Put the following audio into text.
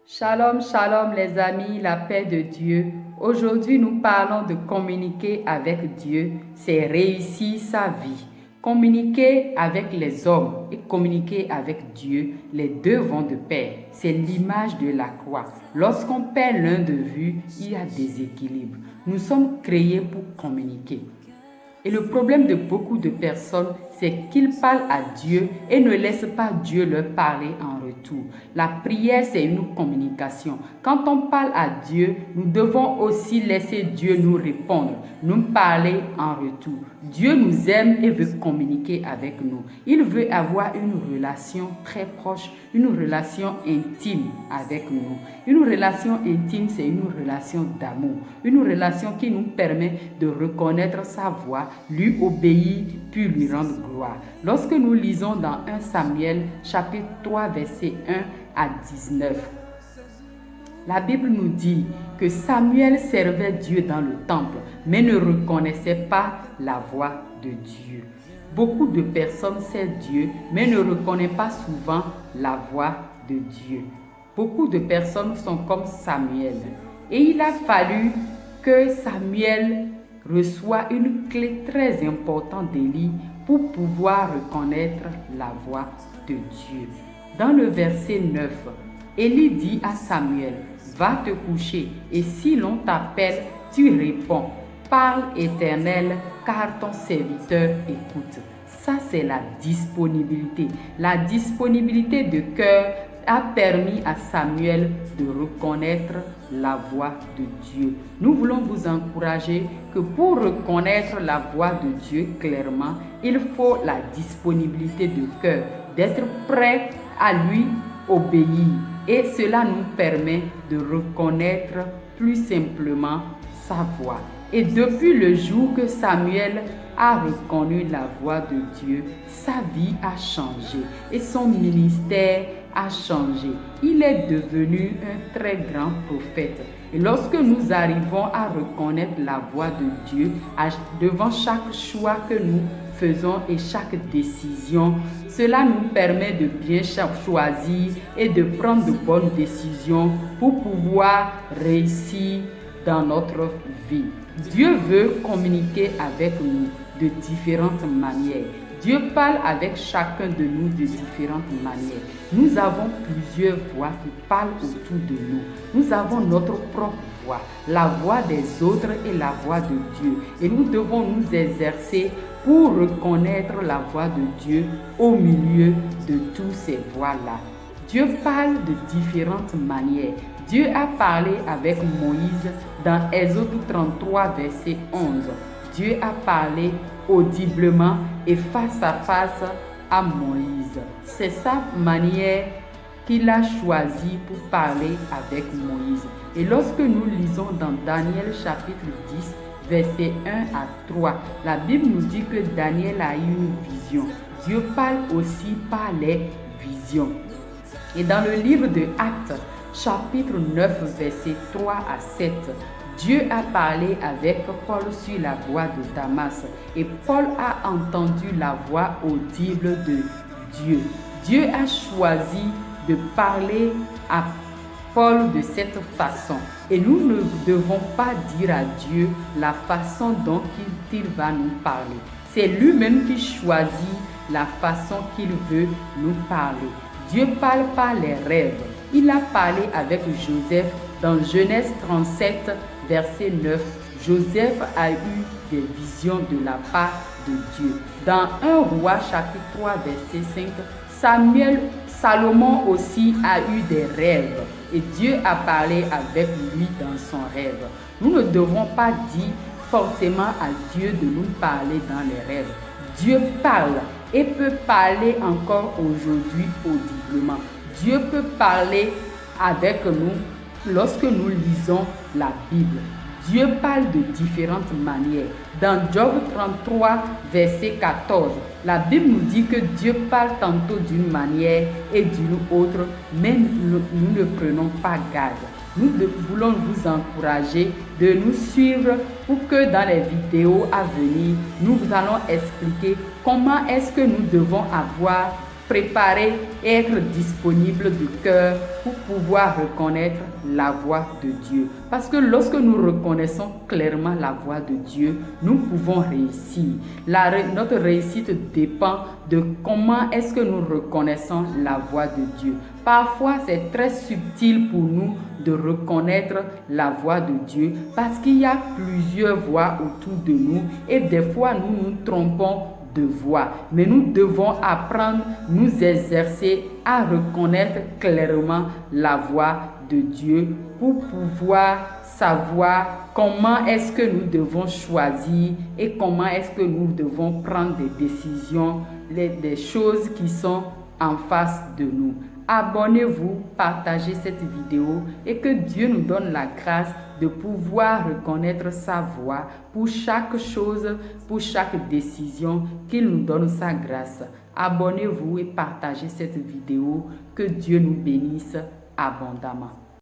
Shalom, shalom les amis, la paix de Dieu. Aujourd'hui, nous parlons de communiquer avec Dieu, c'est réussir sa vie. Communiquer avec les hommes et communiquer avec Dieu, les deux vont de pair. C'est l'image de la croix. Lorsqu'on perd l'un de vue, il y a déséquilibre. Nous sommes créés pour communiquer. Et le problème de beaucoup de personnes, c'est qu'ils parlent à Dieu et ne laissent pas Dieu leur parler en retour. La prière, c'est une communication. Quand on parle à Dieu, nous devons aussi laisser Dieu nous répondre, nous parler en retour. Dieu nous aime et veut communiquer avec nous. Il veut avoir une relation très proche, une relation intime avec nous. Une relation intime, c'est une relation d'amour, une relation qui nous permet de reconnaître sa voix, lui obéir, puis lui rendre gloire. Lorsque nous lisons dans 1 Samuel, chapitre 3, verset 1 à 19, la Bible nous dit que Samuel servait Dieu dans le temple, mais ne reconnaissait pas la voix de Dieu. Beaucoup de personnes servent Dieu, mais ne reconnaissent pas souvent la voix de Dieu. Beaucoup de personnes sont comme Samuel. Et il a fallu que Samuel reçoit une clé très importante d'Élie pour pouvoir reconnaître la voix de Dieu. Dans le verset 9, Élie dit à Samuel, « Va te coucher, et si l'on t'appelle, tu réponds. Parle, Éternel, car ton serviteur écoute. » Ça, c'est la disponibilité. La disponibilité de cœur a permis à Samuel de reconnaître la voix de Dieu. Nous voulons vous encourager que pour reconnaître la voix de Dieu clairement, il faut la disponibilité de cœur, d'être prêt à lui obéir. Et cela nous permet de reconnaître plus simplement sa voix. Et depuis le jour que Samuel a reconnu la voix de Dieu, sa vie a changé et son ministère a changé. Il est devenu un très grand prophète. Et lorsque nous arrivons à reconnaître la voix de Dieu devant chaque choix que nous faisons et chaque décision, cela nous permet de bien choisir et de prendre de bonnes décisions pour pouvoir réussir dans notre vie. Dieu veut communiquer avec nous de différentes manières. Dieu parle avec chacun de nous de différentes manières. Nous avons plusieurs voix qui parlent autour de nous. Nous avons notre propre voix, la voix des autres et la voix de Dieu. Et nous devons nous exercer pour reconnaître la voix de Dieu au milieu de toutes ces voix-là. Dieu parle de différentes manières. Dieu a parlé avec Moïse dans Exode 33, verset 11. Dieu a parlé audiblement et face à face à Moïse. C'est sa manière qu'il a choisie pour parler avec Moïse. Et lorsque nous lisons dans Daniel chapitre 10, verset 1 à 3, la Bible nous dit que Daniel a eu une vision. Dieu parle aussi par les visions. Et dans le livre de Actes, chapitre 9, verset 3 à 7, Dieu a parlé avec Paul sur la voie de Damas et Paul a entendu la voix audible de Dieu. Dieu a choisi de parler à Paul de cette façon et nous ne devons pas dire à Dieu la façon dont il va nous parler. C'est lui-même qui choisit la façon qu'il veut nous parler. Dieu parle par les rêves. Il a parlé avec Joseph dans Genèse 37, verset 9. Joseph a eu des visions de la part de Dieu. Dans 1 Roi, chapitre 3, verset 5, Salomon aussi a eu des rêves. Et Dieu a parlé avec lui dans son rêve. Nous ne devons pas dire forcément à Dieu de nous parler dans les rêves. Dieu parle et peut parler encore aujourd'hui audiblement. Dieu peut parler avec nous lorsque nous lisons la Bible. Dieu parle de différentes manières. Dans Job 33, verset 14, la Bible nous dit que Dieu parle tantôt d'une manière et d'une autre, mais nous ne prenons pas garde. Nous voulons vous encourager de nous suivre pour que dans les vidéos à venir, nous allons expliquer comment est-ce que nous devons avoir préparer et être disponible de cœur pour pouvoir reconnaître la voix de Dieu. Parce que lorsque nous reconnaissons clairement la voix de Dieu, nous pouvons réussir. Notre réussite dépend de comment est-ce que nous reconnaissons la voix de Dieu. Parfois, c'est très subtil pour nous de reconnaître la voix de Dieu parce qu'il y a plusieurs voix autour de nous et des fois, nous nous trompons de voix. Mais nous devons apprendre, nous exercer à reconnaître clairement la voix de Dieu pour pouvoir savoir comment est-ce que nous devons choisir et comment est-ce que nous devons prendre des décisions, des choses qui sont en face de nous. Abonnez-vous, partagez cette vidéo et que Dieu nous donne la grâce de pouvoir reconnaître sa voix pour chaque chose, pour chaque décision, qu'il nous donne sa grâce. Abonnez-vous et partagez cette vidéo. Que Dieu nous bénisse abondamment.